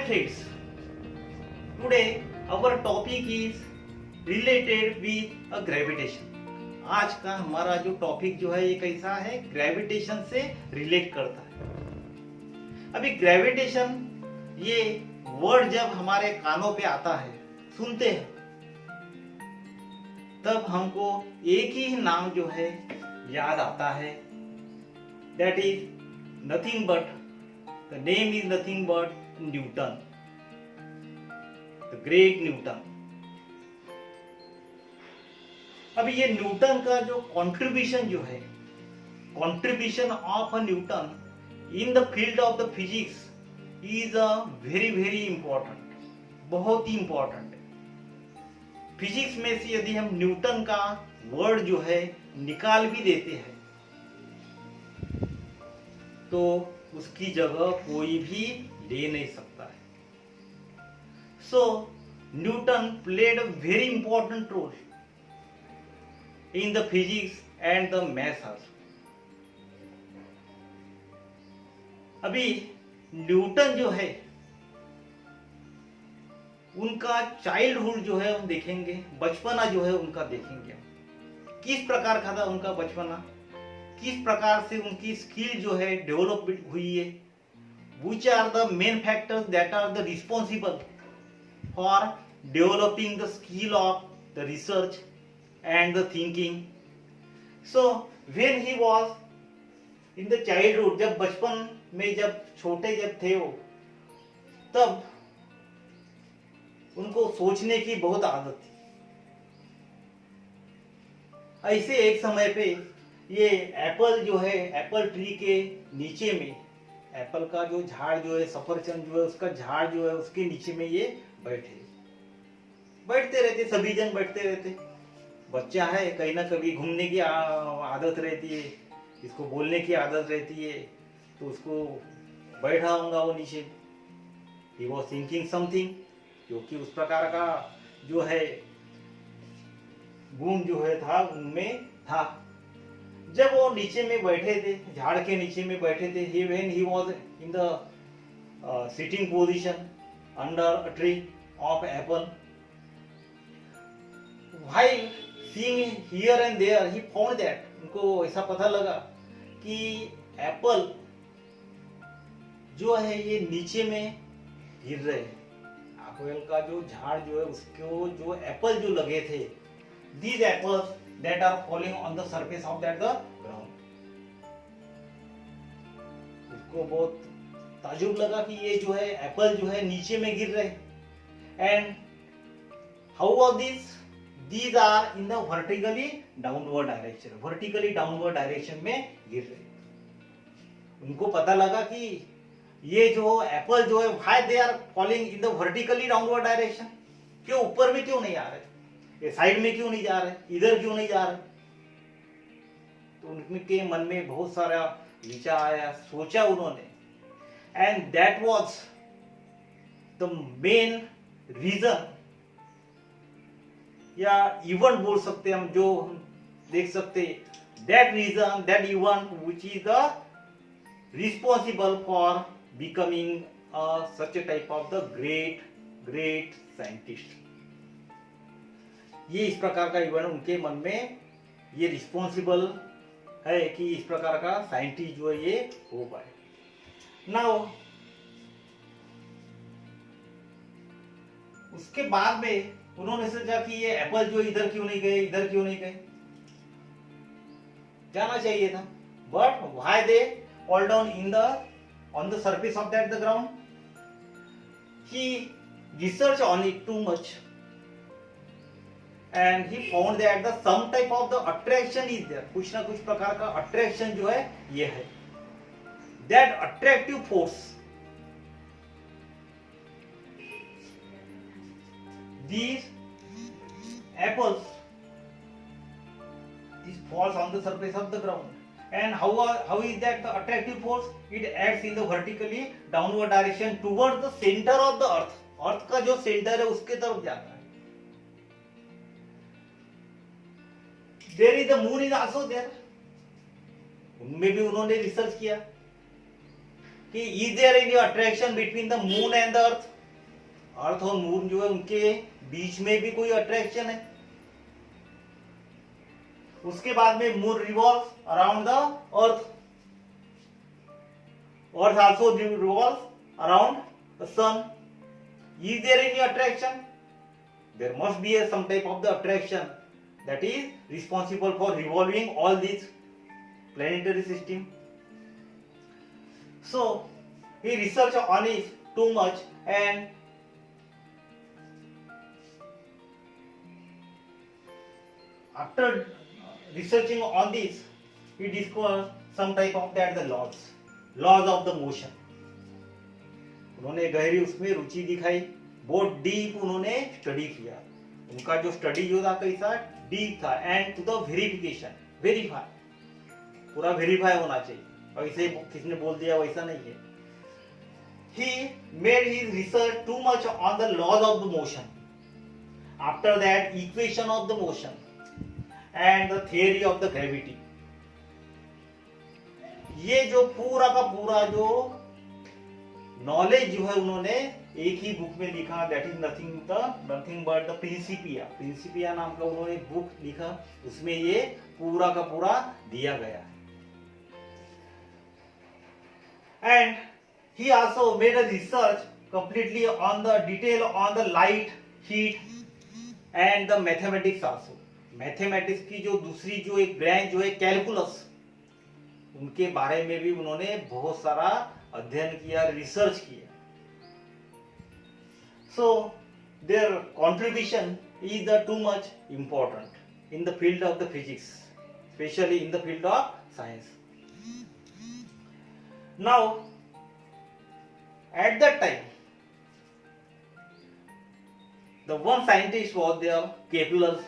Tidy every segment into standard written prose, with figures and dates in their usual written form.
Hi friends, today our topic is related with a gravitation. आज का हमारा जो टॉपिक जो है ये कैसा है, ग्रेविटेशन से रिलेट करता है। अभी ग्रेविटेशन ये वर्ड जब हमारे कानों पे आता है, सुनते हैं, तब हमको एक ही नाम जो है याद आता है, that is nothing but the name is nothing but Newton, the great Newton. अभी ये न्यूटन का जो कंट्रीब्यूशन जो है, contribution of a Newton in the field of the physics is a very very important, बहुत ही इंपॉर्टेंट है। Physics में से यदि हम न्यूटन का वर्ड जो है निकाल भी देते हैं तो उसकी जगह कोई भी ले नहीं सकता है। So Newton played a very important role in the physics and the maths also. अभी न्यूटन जो है उनका चाइल्डहुड जो है हम देखेंगे, बचपना जो है उनका देखेंगे, किस प्रकार का था उनका बचपना, किस प्रकार से उनकी स्किल जो है डेवलपमेंट हुई है, which are the main factors that are the responsible for developing the skill of the research and the thinking. So when he was in the childhood, जब बचपन में जब छोटे जब थे वो, तब उनको सोचने की बहुत आदत थी। ऐसे एक समय पे ये एप्पल जो है, एप्पल ट्री के नीचे में, एप्पल का जो झाड़ जो है, सफरचंद जो है उसका झाड़ जो है, उसके नीचे में ये बैठते रहते, सभी जन बैठते रहते। बच्चा है, कहीं ना कभी घूमने की आदत रहती है, इसको बोलने की आदत रहती है, तो उसको बैठा होगा वो नीचे। ही वॉज थिंकिंग समथिंग, क्योंकि उस प्रकार का जो है गुण जो है था उनमें था। जब वो नीचे में बैठे थे, झाड़ के नीचे में बैठे थे, he was in the sitting position under a tree of apple. While seeing here and there, he found that, उनको ऐसा पता लगा कि एप्पल जो है ये नीचे में गिर रहे हैं। एप्पल का जो झाड़ जो है उसको जो एप्पल जो लगे थे, these apples that are falling on the surface of that the ground. उसको बहुत ताजुब लगा कि ये जो है एप्पल जो है नीचे में गिर रहे हैं। And how was this? These are in the vertically downward direction, vertically downward direction में गिर रहे हैं। उनको पता लगा कि ये जो एप्पल जो है why they are falling in the vertically downward direction, क्यों ऊपर में क्यों नहीं आ रहे, ये साइड में क्यों नहीं जा रहे, इधर क्यों नहीं जा रहे। तो उनके मन में बहुत सारा विचार आया, सोचा उन्होंने, and that was the main reason, या इवेंट बोल सकते हम, जो हम देख सकते, that reason, that event which is the responsible for becoming such a type of the great scientist. ये इस प्रकार का इवेंट उनके मन में ये रिस्पॉन्सिबल है कि इस प्रकार का साइंटिस्ट जो है ये हो पाए। नाउ उसके बाद में उन्होंने सोचा कि ये एप्पल जो इधर क्यों नहीं गए, इधर क्यों नहीं गए, जाना चाहिए था, but why they fall down on the surface of that the ground? He researched on it too much and he found that the some type of the attraction is there, कुछ ना कुछ प्रकार का attraction जो है ये है, that attractive force, these apples, this falls on the surface of the ground, and how is that the attractive force? It acts in the vertically downward direction towards the center of the earth, अर्थ का जो centre है उसके तरफ जाता है। There is the moon is also there, उनमें भी उन्होंने रिसर्च किया कि is there any attraction between the moon and the earth, earth और मून जो है उनके बीच में भी कोई अट्रैक्शन है। उसके बाद में moon revolve around the earth, earth also revolve around the sun. Is there any attraction? There must be some type of the attraction that is responsible for revolving all these planetary system. So he researched on it too much, and after researching on this, he discovered some type of that the laws of the motion. उन्होंने गहरी उसमें रुचि दिखाई, बहुत deep उन्होंने study किया। उनका जो study जो था कैसा डीप था, and to the verification, verify, पूरा वेरीफाई होना चाहिए, ऐसे किसने बोल दिया वैसा नहीं है। He made his research too much on the laws of the motion. After that, equation of the motion and the theory of the gravity. ये जो पूरा का पूरा जो नॉलेज जो है उन्होंने एक ही बुक में लिखा, that is nothing but the Principia. Principia नाम का उन्होंने बुक लिखा, उसमें ये पूरा का पूरा दिया गया। And he also made a research completely on the detail on the light, heat and the mathematics also. Mathematics की जो दूसरी जो एक ब्रांच जो है कैलकुलस, उनके बारे में भी उन्होंने बहुत सारा अध्ययन किया, रिसर्च किया। So their contribution is the too much important in the field of the physics, specially in the field of science. Now at that time the one scientist was there, Kepler.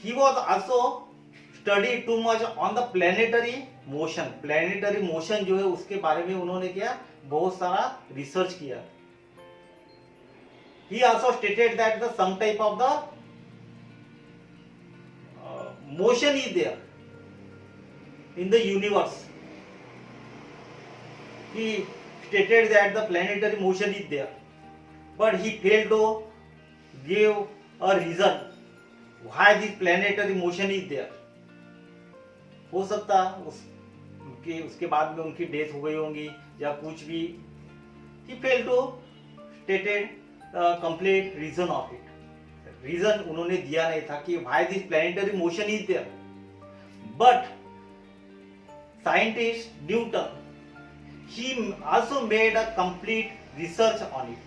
He was also study too much on the planetary motion. Planetary motion जो है उसके बारे में उन्होंने क्या बहुत सारा research किया। He also stated that the some type of the motion is there in the universe. He stated that the planetary motion is there, but he failed to give a reason why this planetary motion is there. हो सकता उसके बाद में उनकी death हो गई होंगी या कुछ भी। He fail to stated complete reason of it. Reason उन्होंने दिया नहीं था कि why this planetary motion is there. But scientist Newton, he also made a complete research on it.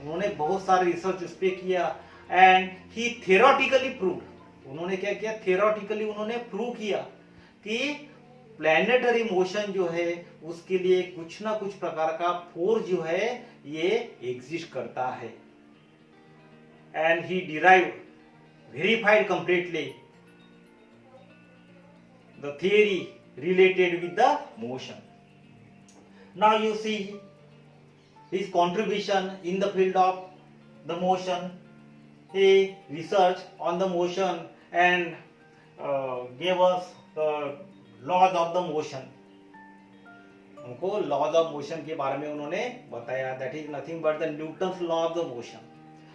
उन्होंने बहुत सारे रिसर्च उस पर किया, एंड ही थियोरेटिकली प्रूव्ड। उन्होंने क्या किया, थियोरेटिकली उन्होंने प्रूव किया कि प्लैनेटरी मोशन जो है उसके लिए कुछ ना कुछ प्रकार का फोर्स जो है ये एग्जिस्ट करता है। And he derive, verified completely the theory related with the motion. Now you see his contribution in the field of the motion. He researched on the motion and gave us the laws of the motion. हमको laws of motion के बारे में उन्होंने बताया, that is nothing but the Newton's law of the motion.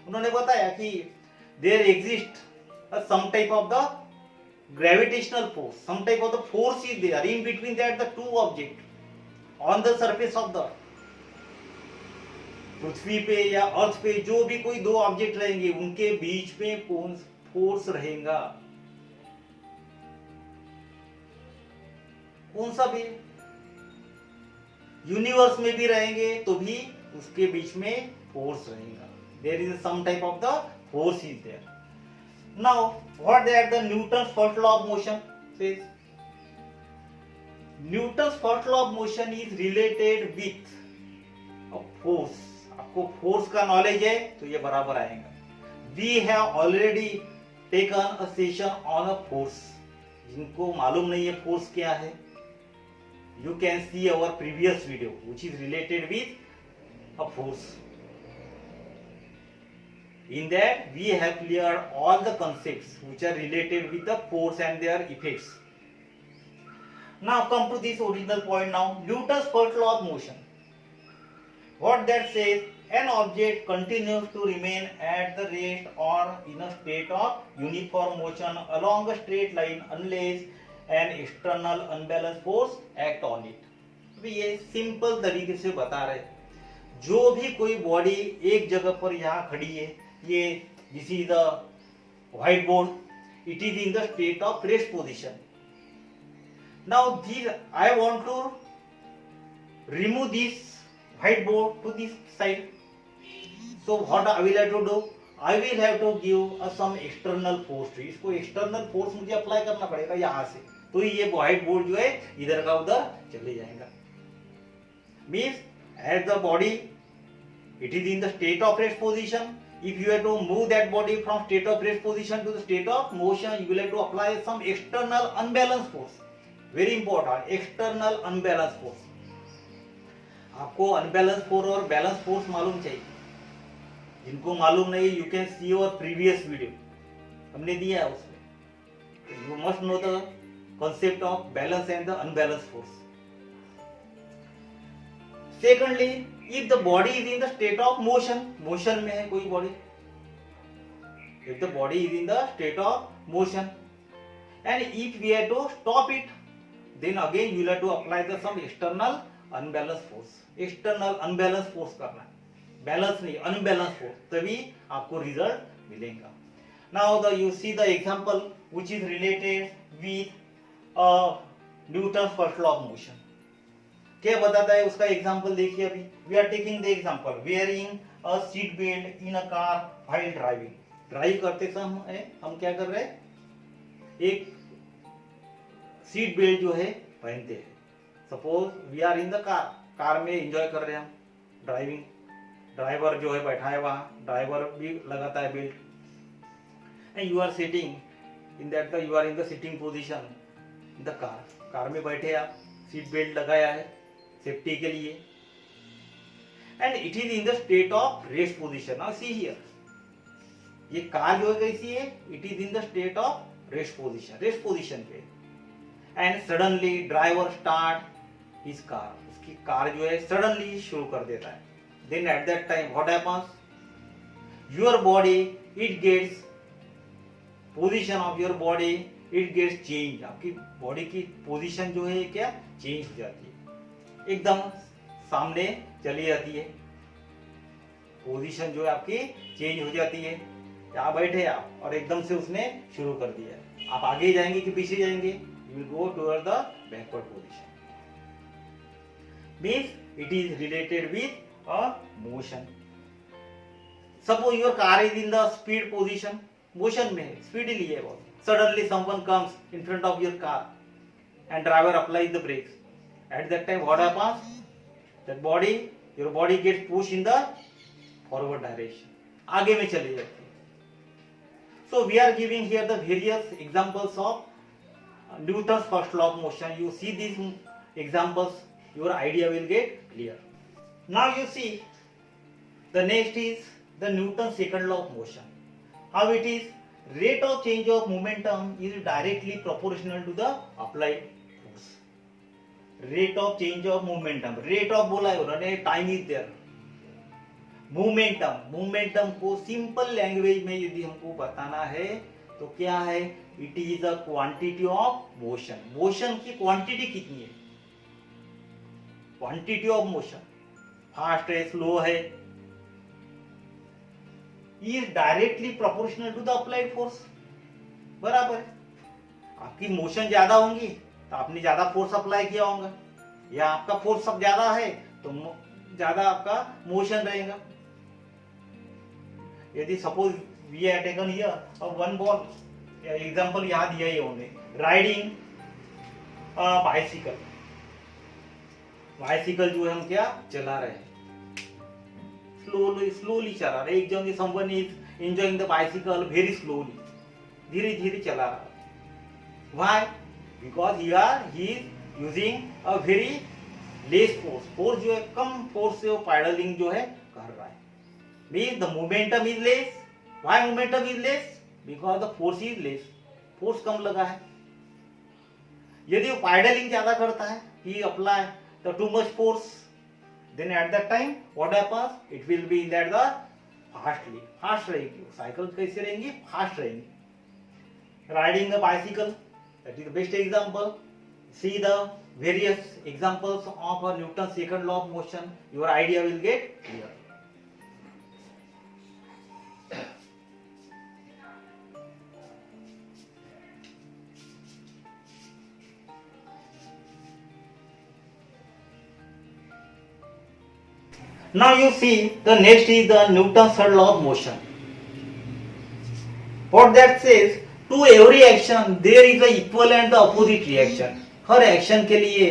उन्होंने बताया कि there exist some type of the gravitational force, some type of the force is there in between that the two object on the surface of the पृथ्वी पे या अर्थ पे जो भी कोई दो ऑब्जेक्ट रहेंगे उनके बीच में कौन फोर्स रहेगा, कौन सा भी। यूनिवर्स में भी रहेंगे तो भी उसके बीच में फोर्स रहेगा। There is some type of the force is there. Now what that the Newton's first law of motion says, Newton's first law of motion is related with a force. आपको force का knowledge है तो ये बराबर आएगा। We have already taken a session on a force. जिनको मालूम नहीं है फोर्स क्या है, you can see our previous video which is related with a force. In that we have cleared all the concepts which are related with the force and their effects. Now come to this original point now, Newton's first law of motion. What that says, an object continues to remain at the rest or in a state of uniform motion along a straight line unless an external unbalanced force act on it. अभी ये simple तरीके से बता रहे, जो भी कोई body एक जगह पर यहाँ खड़ी है, ये this is the white board, it is in the state of rest position. Now this I want to remove this white board to this side. So what I will have to do? I will have to give some external force. इसको external force मुझे apply करना पड़ेगा यहाँ से, तो ये white board जो है इधर का उधर चले जाएगा. Means as the body it is in the state of rest position. If you have to move that body from state of rest position to the state of motion, you will have to apply some external unbalanced force. Very important, external unbalanced force. आपको unbalanced force और balanced force मालूम चाहिए. जिनको मालूम नहीं, you can see our previous video. हमने दिया है उसमें. You must know the concept of balance and the unbalanced force. Secondly, if the body is in the state of motion, motion में है कोई body, if the body is in the state of motion, and if we have to stop it, then again you will have to apply the some external unbalanced force. External unbalanced force करना, balance नहीं unbalanced force, तभी आपको result मिलेगा. Now you see the example which is related with Newton's first law of motion. क्या बताता है उसका example देखिए. अभी we are taking the example wearing a seat belt in a car while driving. Drive करते समय हम क्या कर रहे हैं, एक सीट बेल्ट जो है पहनते हैं. Suppose we are in the car, car में एंजॉय कर रहे हैं हम ड्राइविंग. ड्राइवर जो है बैठा है वहां, ड्राइवर भी लगाता है belt, and you are sitting in that, you are in the sitting position in the car. Car में बैठे आप, सीट बेल्ट लगाया है सेफ्टी के लिए, and it is in the state of rest position. Now see here, ये car जो है कैसी है, it is in the state of rest position, rest position पे. And suddenly driver start his car, उसकी कार जो है सडनली शुरू कर देता है. Then at that time what happens, your body it gets, position of your body it gets change. आपकी body की पोजीशन जो है क्या चेंज हो जाती है, एकदम सामने चली जाती है. पोजीशन जो है आपकी चेंज हो जाती है. यहाँ बैठे आप और एकदम से उसने शुरू कर दिया, आप आगे जाएंगे कि पीछे जाएंगे, you will go toward the backward position. Means it is related with a motion. Suppose your car is in the speed position, motion में है, स्पीडली है बहुत. Suddenly someone comes in front of your car and driver applies the brakes. At that time what happens? That body, your body gets pushed in the forward direction. आगे में चली जाती है. So we are giving here the various examples of Newton's first law of motion. You see these examples, your idea will get clear. Now you see the next is the Newton's second law of motion. How it is? Rate of change of momentum is directly proportional to the applied force. Rate of change of momentum, rate of बोला है, time is there. Momentum, momentum को simple language में यदि हमको बताना है तो क्या है, it is a quantity of motion. Motion की quantity कितनी है, quantity of motion, fast है slow है, is directly proportional to the applied force. बराबर है. आपकी मोशन ज्यादा होंगी तो आपने ज्यादा फोर्स अप्लाई किया होगा, या आपका फोर्स सब ज्यादा है तो ज्यादा आपका मोशन रहेगा. यदि suppose we have taken here one ball, example यहाँ दिया ही होंगे, राइडिंग बाइसिकल. बाइसिकल जो है हम क्या चला रहे हैं, स्लोली चला रहे. एक जन someone is enjoying the bicycle very slowly, धीरे धीरे चला रहा. Why? Because he is using a very less force. Force जो है कम फोर्स से वो पैडलिंग जो है कर रहा है. Means the momentum is less. Why momentum is less? Because the force is less, force कम लगा है. यदि वो पैडलिंग ज्यादा करता है, he apply the too much force, then at that time what happens, it will be in that the fast रहेगी. Cycle कैसे रहेंगी? फास्ट रहेंगी. Riding the bicycle, that is the best example. See the various examples of Newton's second law of motion. Your idea will get clear. Now you see the next is the Newton's third law of motion. What that says, to every action there is a equal and the opposite reaction. Her action के लिए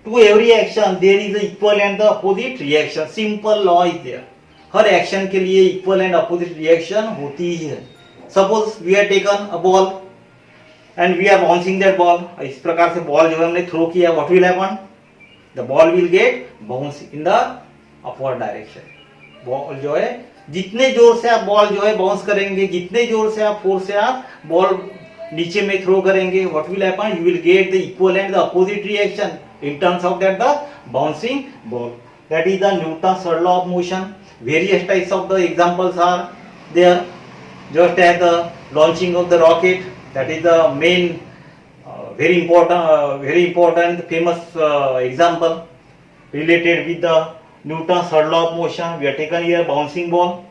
to every action there is a equal and the opposite reaction. Simple law is there. Her action के लिए equal and opposite reaction होती ही है. Suppose we have taken a ball and we are bouncing that ball. इस प्रकार से ball जो है हमने थ्रो किया, what will happen? The ball will get bounce in the upward direction. Ball जो है जितने जोर से आप बॉल जो है बाउंस करेंगे, जितने जोर से आप फोर्स से आप बॉल नीचे में थ्रो करेंगे, what will happen, you will get the equal and the opposite reaction in terms of that the bouncing ball. That is the Newton's third law of motion. Various types of the examples are there, just as the launching of the rocket, that is the main very important famous example related with the Newton's third law of motion. We have taken here bouncing ball.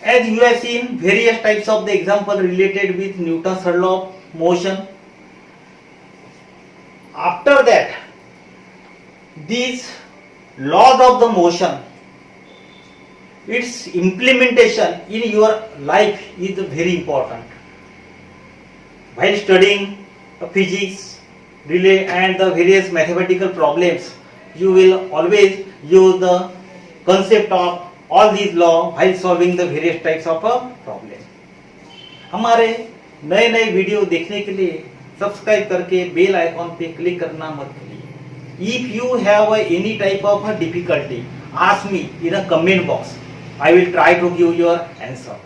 As you have seen various types of the example related with Newton's third law of motion. After that, these laws of the motion, its implementation in your life is very important. While studying physics and the various mathematical problems, you will always use the concept of all these laws while solving the various types of problem. हमारे नए नए video देखने के लिए subscribe करके bell icon पे click करना मत भूलिए. If you have any type of difficulty, ask me in a comment box. I will try to give your answer.